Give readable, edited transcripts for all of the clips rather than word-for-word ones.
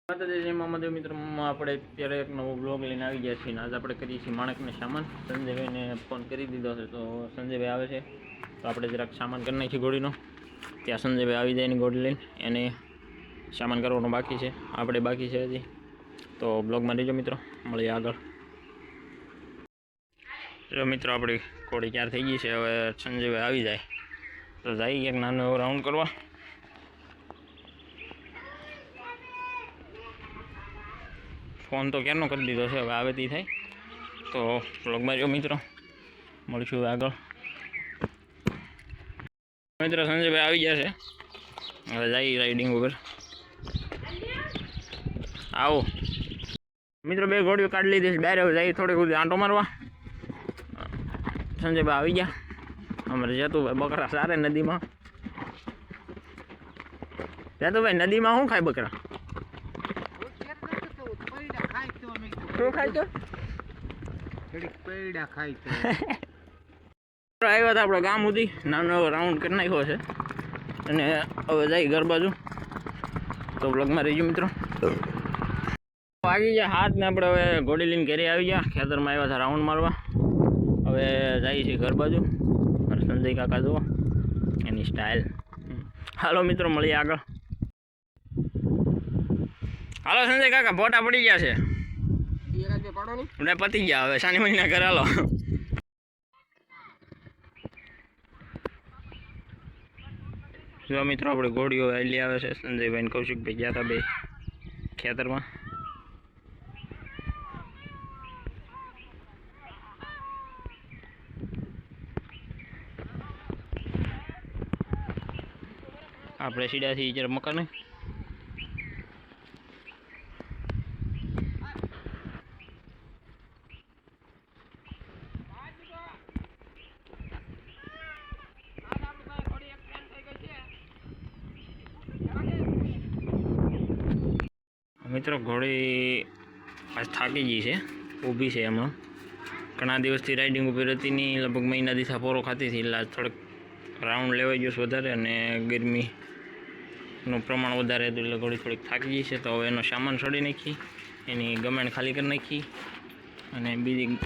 જય મામાદેવ મિત્રો, આપણે અત્યારે એક નવો બ્લોગ લઈને આવી ગયા છીએ. આજ આપણે કરીએ છીએ માણેકને સામાન. સંજયભાઈને ફોન કરી દીધો છે, તો સંજયભાઈ આવે છે તો આપણે જરાક સામાન કરી નાખીએ ગોળીનો. ત્યાં સંજયભાઈ આવી જાય એની ગોળી લઈને, એને સામાન કરવાનો બાકી છે, આપણે બાકી છે હજી. તો બ્લોગમાં રહેજો મિત્રો, મળીએ આગળ. જો મિત્રો, આપણી કોળી તૈયાર થઈ ગઈ છે. હવે સંજયભાઈ આવી જાય તો જઈએ એક નાનો એવો રાઉન્ડ કરવા. ફોન તો ક્યારનો કરી દીધો છે, હવે આવે તે થાય. તો બ્લોગમાં જો મિત્રો, મળીશું આગળ. મિત્રો સંજયભાઈ આવી ગયા છે, હવે જઈએ રાઇડિંગ ઉપર. આવો મિત્રો, બે ઘોડીઓ કાઢી લીધી છે બહાર. હવે જઈએ થોડીક સુધી આંટો મારવા. સંજયભાઈ આવી ગયા. અમારે જતુભાઈ બકરા સારે નદીમાં. જતુભાઈ નદીમાં શું ખાય બકરા? શું ખાય તો? પૈડા ખાય તો. આવ્યા હતા આપણે ગામ સુધી, નાનો એવો રાઉન્ડ કરી નાખ્યો છે અને હવે જઈ ઘર બાજુ. તો બ્લોગમાં રહીજો મિત્રો. વાગી ગયા હાથ ને આપણે હવે ઘોડી લઈને ઘરે આવી ગયા. ખેતરમાં આવ્યા હતા રાઉન્ડ મારવા. હવે જઈએ છીએ ઘર બાજુ. અને સંજય કાકા જુઓ એની સ્ટાઇલ. હાલો મિત્રો, મળીએ આગળ. હાલો સંજય કાકા, ફોટા પડી ગયા છે ને પતી ગયા. હવે સાની મહિના ઘરે હાલો. જો મિત્રો, આપણે ઘોડીઓ આવેલી આવે છે. સંજયભાઈ ને કૌશિકભાઈ ગયા હતા બે ખેતરમાં. આપણે સીડાથી જરા મકાને. મિત્રો ઘોડી આજ થાકી ગઈ છે, ઊભી છે હમણાં. ઘણા દિવસથી રાઇડિંગ ઉપર હતી નહીં, લગભગ મહિના દિવસા પોરો ખાતી હતી. એટલે આજ થોડોક રાઉન્ડ લેવાઈ ગયો છે વધારે, અને ગરમીનું પ્રમાણ વધારે હતું એટલે ઘોડી થોડીક થાકી ગઈ છે. તો હવે એનો સામાન છોડી નાખી, એની ગમેણ ખાલી કરી નાખી, અને બીજી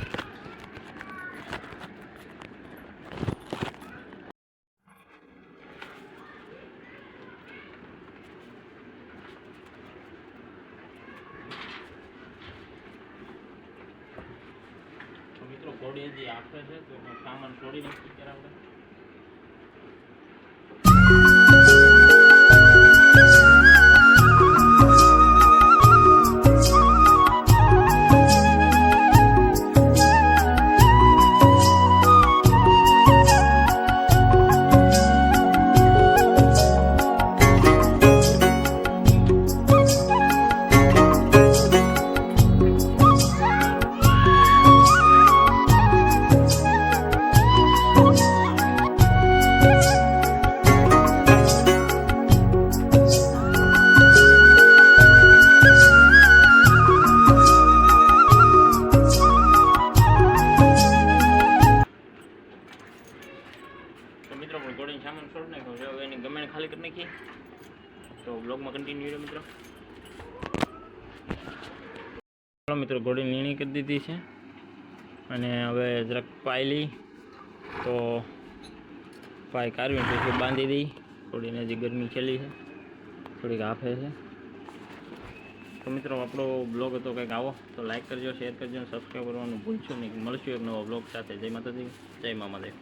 મિત્રો ઘોડી હજી આપે છે તો એનો સામાન છોડી નાખી ત્યારે આપણે. મિત્રો પણ ઘોડીને સામાન છોડી નાખ્યો છે, હવે એની ગમેણ ખાલી કરી નાખી. તો બ્લોગમાં કન્ટિન્યુ રહ્યો મિત્રો. ચાલો મિત્રો, ઘોડી નીણી કરી દીધી છે અને હવે જરાક પાયલી તો પાય કાઢવીને પછી બાંધી દઈ. ઘોડીને હજી ગરમી ખેલી છે, થોડીક હાફે છે. તો મિત્રો, આપણો બ્લોગ હતો કંઈક આવો. તો લાઈક કરજો, શેર કરજો અને સબસ્ક્રાઈબ કરવાનું ભૂલશો નહીં. મળશું એક નવો બ્લોગ સાથે. જય માતાજી, જય મામાદેવ.